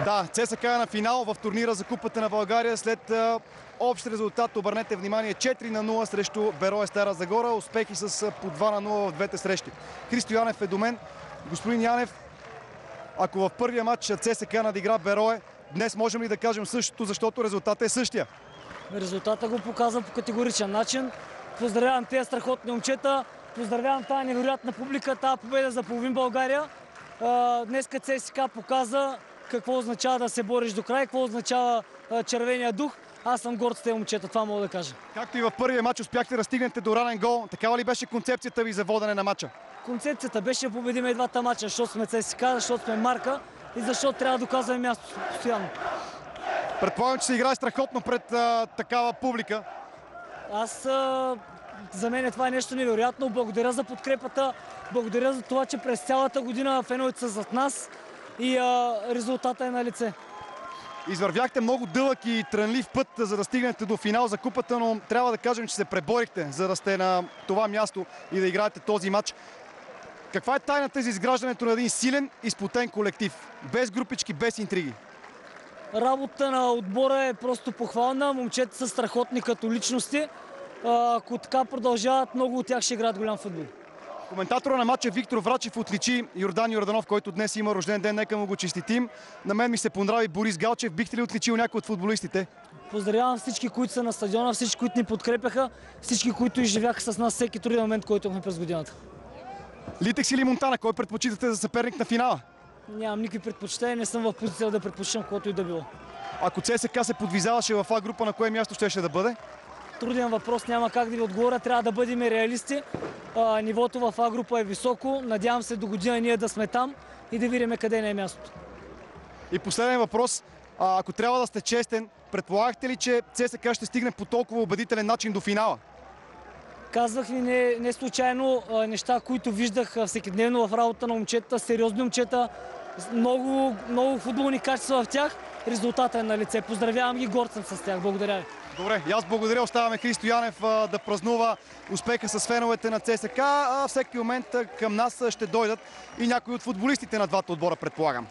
Да, ЦСКА е на финал в турнира за Купата на България след общ резултат. Обърнете внимание, 4-0 срещу Берое Стара Загора. Успехи с по 2-0 в двете срещи. Христо Янев е до мен. Господин Янев, ако в първия матч ЦСКА надигра Берое, днес можем ли да кажем същото, защото резултатът е същия? Резултата го показва по категоричен начин. Поздравявам тези страхотни момчета, поздравявам тази невероятна публика, тази победа за половин България. Днес ЦСКА показа какво означава да се бориш до край, какво означава червения дух. Аз съм горд с тези момчета, това мога да кажа. Както и в първия матч успяхте да стигнете до ранен гол, такава ли беше концепцията ви за водене на матча? Концепцията беше да победим и двата матча, защото сме ЦСКА, защото сме марка и защото трябва да доказваме място постоянно. Предполагам, че се играе страхотно пред такава публика. За мен това е нещо невероятно. Благодаря за подкрепата, благодаря за това, че през цялата година феновете са зад нас и резултата е на лице. Извървяхте много дълъг и трънлив път, за да стигнете до финал за купата, но трябва да кажем, че се преборихте, за да сте на това място и да играете този матч. Каква е тайната за изграждането на един силен и сплотен колектив? Без групички, без интриги. Работа на отбора е просто похвална. Момчета са страхотни като личности. Ако така продължават, много от тях ще играят голям футбол. Коментатора на матча Виктор Врачев отличи Йордан Йорданов, който днес има рожден ден, нека му го честитим. На мен ми се понрави Борис Галчев. Бихте ли отличил някой от футболистите? Поздравявам всички, които са на стадиона, всички, които ни подкрепяха, всички, които изживяха с нас всеки труден момент, който имахме през годината. Литекс или Монтана, кой предпочитате за съперник на финала? Нямам никакви предпочитания, не съм в позиция да предпочитам каквото и да било. Ако ЦСКА се подвизаваше в А група, на кое място щеше да бъде? Труден въпрос, няма как да ви отговоря, трябва да бъдем реалисти. Нивото в А група е високо, надявам се до година ние да сме там и да видим къде не е мястото. И последен въпрос, ако трябва да сте честен, предполагахте ли, че ЦСКА ще стигне по толкова убедителен начин до финала? Казвах ви не случайно неща, които виждах всекидневно в работа на момчета, сериозни момчета, много футболни качества в тях. Резултатът е на лице. Поздравявам ги, горд съм с тях. Благодаря ви. Добре, и аз благодаря. Оставяме Христо Янев да празнува успеха с феновете на ЦСКА. Всеки момент към нас ще дойдат и някои от футболистите на двата отбора, предполагам.